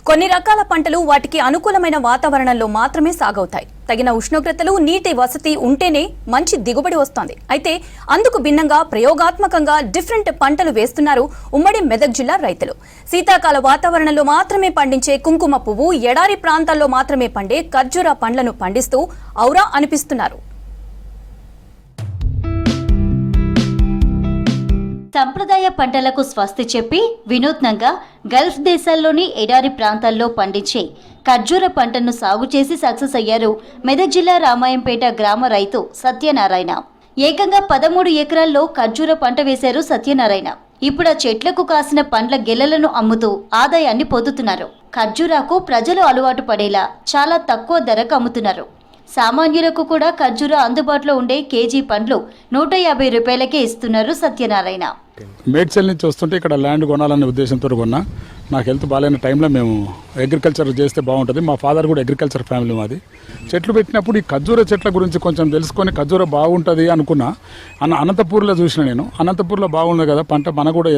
కొన్ని రకాల పంటలు వాటికి అనుకూలమైన వాతావరణంలో మాత్రమే సాగవుతాయి. తగిన ఉష్ణోగ్రతలు, నీటి వసతి ఉంటేనే మంచి దిగుబడి వస్తుంది. అయితే అందుకు భిన్నంగా ప్రయోగాత్మకంగా డిఫరెంట్ పంటలు వేస్తున్నారు ఉమ్మడి మెదక్ జిల్లా రైతులు. శీతాకాల వాతావరణంలో మాత్రమే పండించే కుంకుమ పువ్వు, ఎడారి ప్రాంతాల్లో మాత్రమే పండే ఖర్జూర పండ్లను పండిస్తూ ఔరా అనిపిస్తున్నారు. సంప్రదాయ పంటలకు స్వస్తి చెప్పి వినూత్నంగా గల్ఫ్ దేశాల్లోని ఎడారి ప్రాంతాల్లో పండించే ఖర్జూర పంటను సాగు చేసి సక్సెస్ అయ్యారు మెదక్ జిల్లా రామాయంపేట గ్రామ రైతు సత్యనారాయణ. ఏకంగా 13 ఎకరాల్లో ఖర్జూర పంట వేశారు సత్యనారాయణ. ఇప్పుడు ఆ చెట్లకు కాసిన పండ్ల గెలలను అమ్ముతూ ఆదాయాన్ని పొందుతున్నారు. ఖర్జూరాకు ప్రజలు అలవాటు పడేలా చాలా తక్కువ ధరకు అమ్ముతున్నారు. సామాన్యులకు కూడా ఖర్జూర అందుబాటులో ఉండే కేజీ పండ్లు 150 రూపాయలకే ఇస్తున్నారు సత్యనారాయణ. మేడ్చల్ నుంచి వస్తుంటే ఇక్కడ ల్యాండ్ కొనాలనే ఉద్దేశంతో కొన్నా. నాకు హెల్త్ బాగాలేని టైంలో మేము అగ్రికల్చర్ చేస్తే బాగుంటుంది. మా ఫాదర్ కూడా అగ్రికల్చర్ ఫ్యామిలీ మాది. చెట్లు పెట్టినప్పుడు ఈ ఖర్జూర చెట్ల గురించి కొంచెం తెలుసుకొని ఖర్జూర బాగుంటుంది అనుకున్నా. అనంతపూర్లో చూసిన నేను. అనంతపూర్లో బాగుంది కదా పంట, మనం కూడా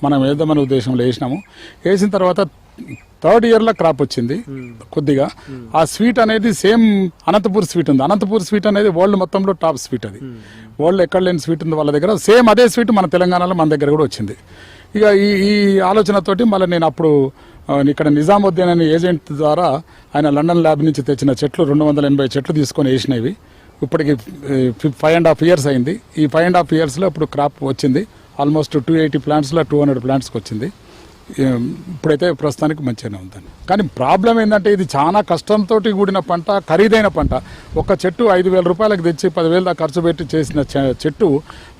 మనం వేద్దామనే ఉద్దేశంలో వేసినాము. వేసిన తర్వాత 3rd ఇయర్లో క్రాప్ వచ్చింది కొద్దిగా. ఆ స్వీట్ అనేది సేమ్ అనంతపూర్ స్వీట్ ఉంది. అనంతపూర్ స్వీట్ అనేది వరల్డ్ మొత్తంలో టాప్ స్వీట్. అది వరల్డ్ ఎక్కడ లేని స్వీట్ ఉంది వాళ్ళ దగ్గర. సేమ్ అదే స్వీట్ మన తెలంగాణలో మన దగ్గర కూడా వచ్చింది. ఇక ఈ ఆలోచనతోటి మళ్ళీ నేను అప్పుడు ఇక్కడ నిజాముద్దీన్ అనే ఏజెంట్ ద్వారా ఆయన లండన్ ల్యాబ్ నుంచి తెచ్చిన చెట్లు 280 చెట్లు తీసుకొని వేసినవి. ఇప్పటికి 5.5 years అయింది. ఈ 5.5 yearsలో ఇప్పుడు క్రాప్ వచ్చింది. ఆల్మోస్ట్ 280 ప్లాంట్స్లో 200 ప్లాంట్స్కి వచ్చింది. ఇప్పుడైతే ప్రస్తుతానికి మంచిగానే ఉందండి. కానీ ప్రాబ్లం ఏంటంటే ఇది చాలా కష్టంతో కూడిన పంట, ఖరీదైన పంట. ఒక చెట్టు 5,000 రూపాయలకు తెచ్చి 10,000 దాకా ఖర్చు పెట్టి చేసిన చెట్టు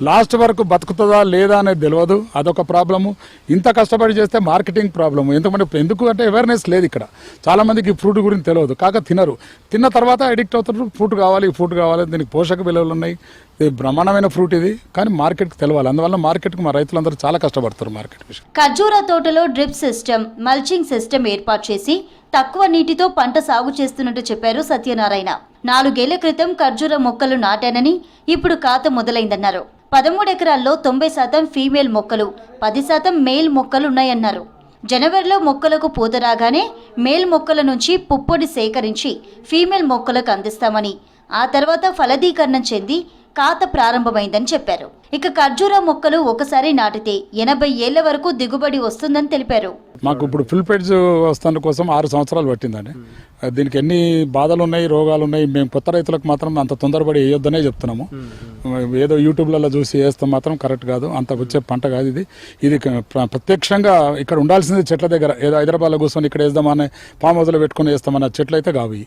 లాస్ట్ వరకు బతుకుతుందా లేదా అనేది తెలియదు. అదొక ప్రాబ్లము. ఇంత కష్టపడి చేస్తే మార్కెటింగ్ ప్రాబ్లము. ఎందుకంటే అవేర్నెస్ లేదు ఇక్కడ. చాలామందికి ఫ్రూట్ గురించి తెలియదు, కాక తినరు. తిన్న తర్వాత అడిక్ట్ అవుతారు. ఫ్రూట్ కావాలి, దీనికి పోషక విలువలు ఉన్నాయి. ఇది బ్రహ్మాండమైన ఫ్రూట్ ఇది, కానీ మార్కెట్కి తెలవాలి. అందువల్ల మార్కెట్కి మా రైతులందరూ చాలా కష్టపడతారు. మార్కెట్ ఖర్జూర తోటలో డ్రిప్ సిస్టమ్, మల్చింగ్ సిస్టమ్ ఏర్పాటు చేసి తక్కువ నీటితో పంట సాగు చేస్తున్నట్టు చెప్పారు సత్యనారాయణ. 4 ఏళ్ల క్రితం ఖర్జూర మొక్కలు నాటానని ఇప్పుడు కాత మొదలైందన్నారు. 13 ఎకరాల్లో 90% ఫీమేల్ మొక్కలు, 10% మేల్ మొక్కలు ఉన్నాయన్నారు. జనవరిలో మొక్కలకు పూత రాగానే మేల్ మొక్కల నుంచి పుప్పొడి సేకరించి ఫీమేల్ మొక్కలకు అందిస్తామని, ఆ తర్వాత ఫలదీకరణం చెంది కాత ప్రారంభమైందని చెప్పారు. ఇక ఖర్జూర మొక్కలు ఒకసారి నాటితే 80 ఏళ్ల వరకు దిగుబడి వస్తుందని తెలిపారు. మాకు ఇప్పుడు ఫుల్ ప్లేజ్ వస్తాను కోసం 6 సంవత్సరాలు పట్టిందండి. దీనికి ఎన్ని బాధలు ఉన్నాయి, రోగాలు ఉన్నాయి. మేము కొత్త రైతులకు మాత్రం అంత తొందరపడి వేయొద్దనే చెప్తున్నాము. ఏదో యూట్యూబ్లలో చూసి వేస్తాం మాత్రం కరెక్ట్ కాదు. అంత వచ్చే పంట కాదు ఇది. ఇది ప్రత్యక్షంగా ఇక్కడ ఉండాల్సింది చెట్ల దగ్గర. ఏదో హైదరాబాద్లో కూర్చొని ఇక్కడ వేద్దామని ఫామ్ హౌస్లో పెట్టుకుని వేస్తామన్న చెట్లు అయితే కావు.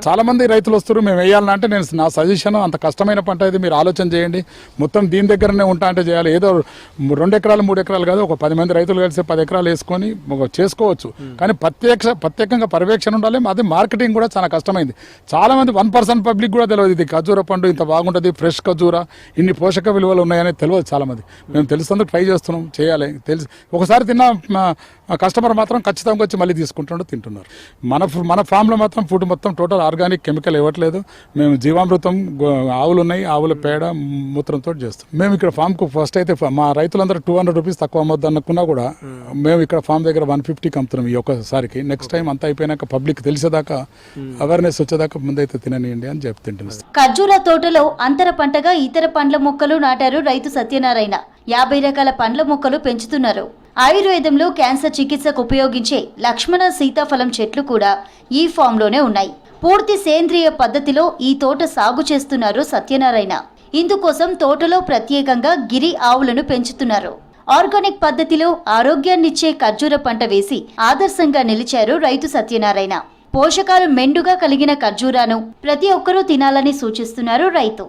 చాలా మంది రైతులు వస్తారు, మేము వేయాలంటే నా సజెషన్, అంత కష్టమైన పంట ఇది, మీరు ఆలోచన చేయండి. మొత్తం దీని దగ్గరనే ఉంటా అంటే చేయాలి. ఏదో 2 ఎకరాలు 3 ఎకరాలు కాదు, ఒక 10 మంది రైతులు కలిసి 10 ఎకరాలు వేసుకొని చేసుకోవచ్చు. కానీ ప్రత్యేకంగా పర్యవేక్షణ ఉండాలి. అది మార్కెటింగ్ కూడా చాలా కష్టమైంది. చాలా మంది 1% పబ్లిక్ కూడా తెలియదు ఇది ఖర్జూర పండు ఇంత బాగుంటుంది, ఫ్రెష్ ఖర్జూర, ఇన్ని పోషక విలువలు ఉన్నాయని తెలియదు చాలా మంది. మేము తెలుస్తుందుకు ట్రై చేస్తున్నాం, చేయాలి. ఒకసారి తిన్న కస్టమర్ మాత్రం ఖచ్చితంగా వచ్చి మళ్ళీ తింటున్నారు. మన ఫామ్లో మాత్రం ఫుడ్ మొత్తం టోటల్ ఆర్గానిక్, కెమికల్ ఇవ్వట్లేదు. మేము జీవామృతం, ఆవులు ఉన్నాయి, ఆవుల పేడ, మూత్రంతో చేస్తాం. మేము ఇక్కడ ఫామ్కు ఫస్ట్ అయితే మా రైతులందరూ 200 రూపీస్ తక్కువ అమ్మొద్దు అనుకున్నా కూడా మేము ఇక్కడ ఫామ్ దగ్గర 150కి అమ్ముతున్నాం ఈ ఒక్కసారికి. నెక్స్ట్ టైం అంతా అయిపోయినాక పబ్లిక్ తెలిసేదాకా, అవేర్నెస్ వచ్చేదాకా ముందైతే తిననియండి అని చెప్పి తింటున్నాం. ఖర్జూర తోటలో అంతర పంటగా ఇతర పండ్ల మొక్కలు నాటారు రైతు సత్యనారాయణ. 50 రకాల పండ్ల మొక్కలు పెంచుతున్నారు. ఆయుర్వేదంలో క్యాన్సర్ చికిత్సకు ఉపయోగించే లక్ష్మణ సీతాఫలం చెట్లు కూడా ఈ ఫామ్లోనే ఉన్నాయి. పూర్తి సేంద్రియ పద్ధతిలో ఈ తోట సాగు చేస్తున్నారు సత్యనారాయణ. ఇందుకోసం తోటలో ప్రత్యేకంగా గిరి ఆవులను పెంచుతున్నారు. ఆర్గానిక్ పద్ధతిలో ఆరోగ్యాన్నిచ్చే ఖర్జూర పంట వేసి ఆదర్శంగా నిలిచారు రైతు సత్యనారాయణ. పోషకాలు మెండుగా కలిగిన ఖర్జూరాను ప్రతి ఒక్కరూ తినాలని సూచిస్తున్నారు రైతు.